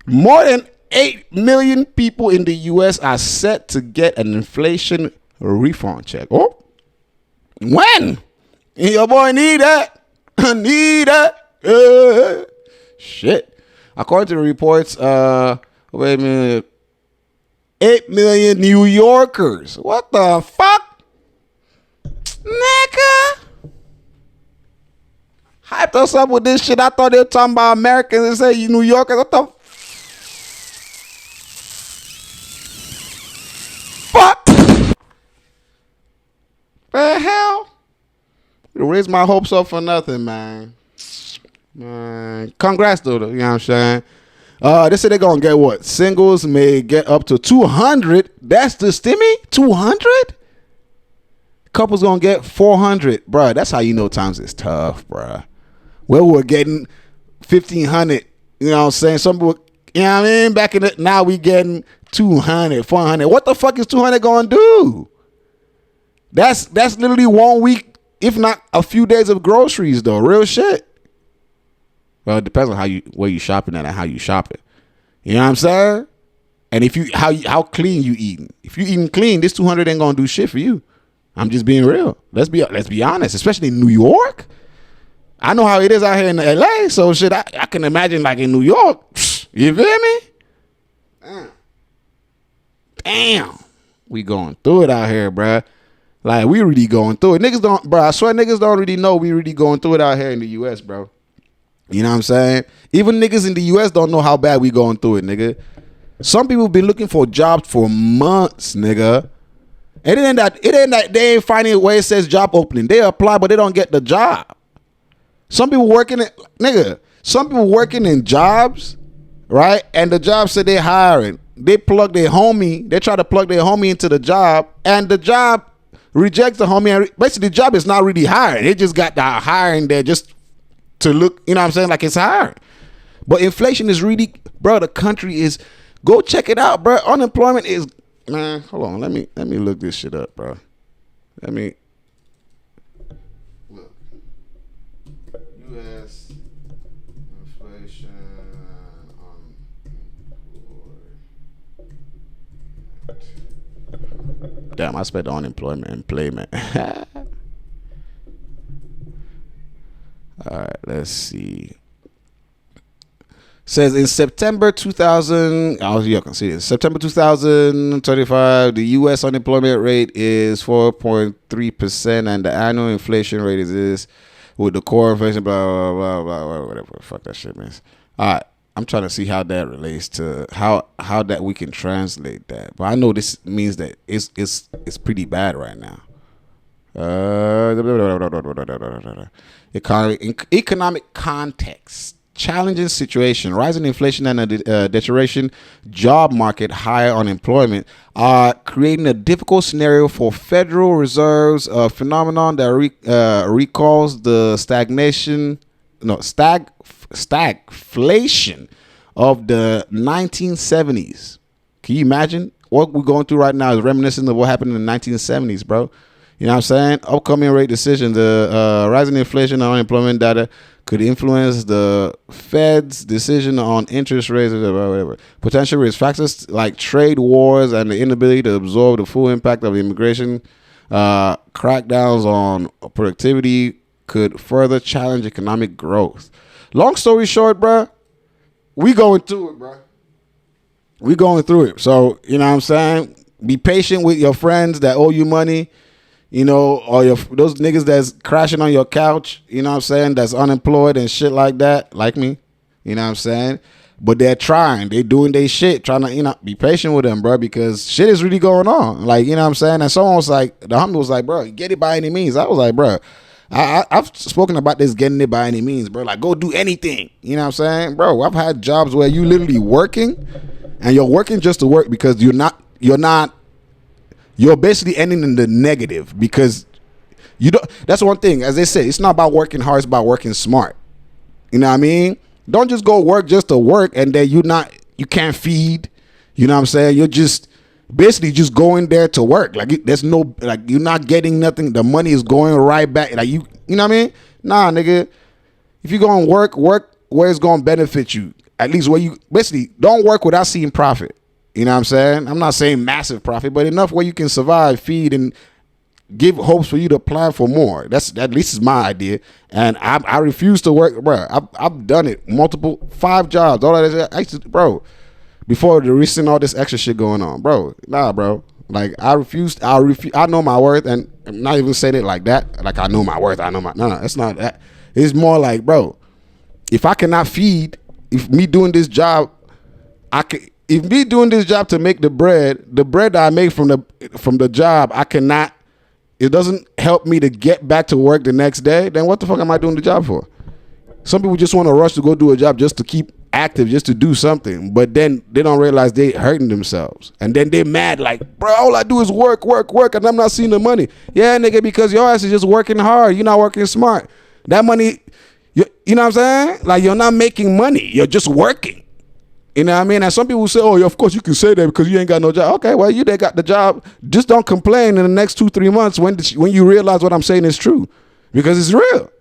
More than 8 million people in the U.S. are set to get an inflation refund check. Oh, when? Your boy need that. Need that. Shit. According to the reports, wait a minute. 8 million New Yorkers. What the fuck? Nigga. Hyped us up with this shit. I thought they were talking about Americans and say you New Yorkers. What the fuck? The hell? You raise my hopes up for nothing, man. Man, congrats though, you know what I'm saying? They say they're gonna get what? Singles may get up to 200. That's the stimmy? 200? Couples gonna get 400. Bruh, that's how you know times is tough, bruh. Well, we're getting 1,500. You know what I'm saying? Some people, you know what I mean? Back in it, now we getting 200, 400. What the fuck is 200 gonna do? That's literally 1 week, if not a few days of groceries, though. Real shit. Well, it depends on where you shopping at and how you shop it. You know what I'm saying? And if how clean you eating. If you eating clean, this 200 ain't gonna do shit for you. I'm just being real. Let's be honest, especially in New York. I know how it is out here in LA, so shit, I can imagine like in New York. You feel me? Damn. We going through it out here, bruh. Like, we really going through it. Niggas don't, bro. I swear niggas don't really know we really going through it out here in the U.S., bro. You know what I'm saying? Even niggas in the U.S. don't know how bad we going through it, nigga. Some people been looking for jobs for months, nigga. And it ain't that they ain't finding where it says job opening. They apply, but they don't get the job. Some people working in jobs, right? And the job said they hiring. They plug their homie. They try to plug their homie into the job, and the job rejects the homie. And basically, the job is not really hiring. They just got the hiring there just to look, you know what I'm saying, like it's hiring. But inflation is really, bro. The country is. Go check it out, bro. Unemployment is, man. Hold on, let me look this shit up, bro. Let me look. U.S. inflation unemployment. Damn, I spelled employment. All right, let's see. Says in September 2000, you can see it. September 2025, the U.S. unemployment rate is 4.3%, and the annual inflation rate is this, with the core inflation, blah, blah, blah, blah, whatever. Fuck that shit, man. All right, I'm trying to see how that relates to how that we can translate that. But I know this means that it's pretty bad right now. Economic context. Challenging situation, rising inflation and a deterioration job market, higher unemployment are creating a difficult scenario for Federal Reserve's phenomenon that recalls the stagflation of the 1970s. Can you imagine? What we're going through right now is reminiscent of what happened in the 1970s, bro. You know what I'm saying? Upcoming rate decision, the rising inflation and unemployment data could influence the Fed's decision on interest rates, whatever. Potential risk factors like trade wars and the inability to absorb the full impact of immigration crackdowns on productivity could further challenge economic growth. Long story short, bro, we going through it, bro. We going through it. So, you know what I'm saying? Be patient with your friends that owe you money. You know, or those niggas that's crashing on your couch, you know what I'm saying, that's unemployed and shit like that, like me, you know what I'm saying? But they're trying. They doing their shit, trying to, you know, be patient with them, bro, because shit is really going on. Like, you know what I'm saying? And someone was like, the homie was like, bro, get it by any means. I was like, bro, I've spoken about this getting it by any means, bro. Like, go do anything. You know what I'm saying? Bro, I've had jobs where you literally working, and you're working just to work because you're basically ending in the negative because you don't. That's one thing. As they say, it's not about working hard. It's about working smart. You know what I mean? Don't just go work just to work and then you can't feed. You know what I'm saying? You're just basically just going there to work. Like there's no, like you're not getting nothing. The money is going right back. Like you know what I mean? Nah, nigga. If you're going to work where it's going to benefit you. at least where you basically don't work without seeing profit. You know what I'm saying? I'm not saying massive profit, but enough where you can survive, feed, and give hopes for you to plan for more. That's at least is my idea. And I refuse to work, bro. I've done it 5 jobs. All that I used to, bro. Before the recent all this extra shit going on, bro. Nah, bro. Like I refuse. I know my worth, and I'm not even saying it like that. Like I know my worth. I know my. No, it's not that. It's more like, bro. If I cannot feed, if me doing this job, I can. If me doing this job to make the bread that I make from the job, I cannot. It doesn't help me to get back to work the next day. Then what the fuck am I doing the job for? Some people just want to rush to go do a job just to keep active, just to do something, but then they don't realize they hurting themselves, and then they mad like, bro, all I do is work, and I'm not seeing the money. Yeah, nigga, because your ass is just working hard. You're not working smart. That money, you know what I'm saying? Like you're not making money. You're just working. You know what I mean? And some people say, oh, yeah, of course you can say that because you ain't got no job. Okay, well, you got the job. Just don't complain in the next 2-3 months when you realize what I'm saying is true, because it's real.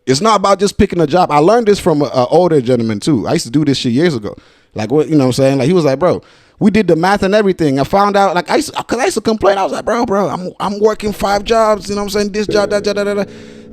It's not about just picking a job. I learned this from an older gentleman too. I used to do this shit years ago. Like what, you know what I'm saying? Like he was like, bro, we did the math and everything. I found out, like I used to complain. I was like, bro, I'm working 5 jobs. You know what I'm saying? This job, that.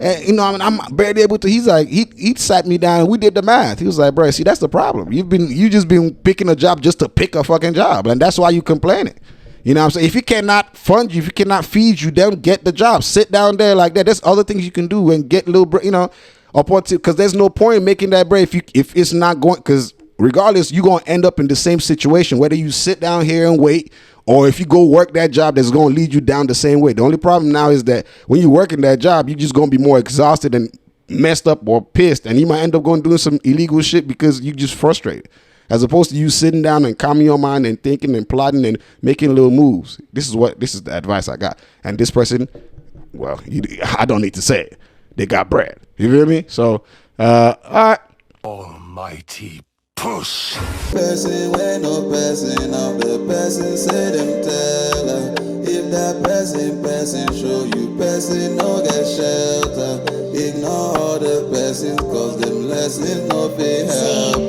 And you know, I'm barely able to. He's like, he sat me down and we did the math. He was like, bro, see, that's the problem. You just been picking a job just to pick a fucking job, and that's why you complaining. You know what I'm saying? If he cannot fund you, if he cannot feed you, then get the job. Sit down there like that. There's other things you can do and get a little bread, you know, because there's no point in making that bread if it's not going, because regardless, you're going to end up in the same situation, whether you sit down here and wait, or if you go work that job that's going to lead you down the same way. The only problem now is that when you work in that job, you're just going to be more exhausted and messed up or pissed, and you might end up going doing some illegal shit because you're just frustrated. As opposed to you sitting down and calming your mind and thinking and plotting and making little moves. This is the advice I got. And this person, well, I don't need to say it. They got bread. You feel me? So, all right. Almighty push. Person when no person of the person say them tell her. If that person show you person no get shelter. Ignore all the persons cause them lessons no be help.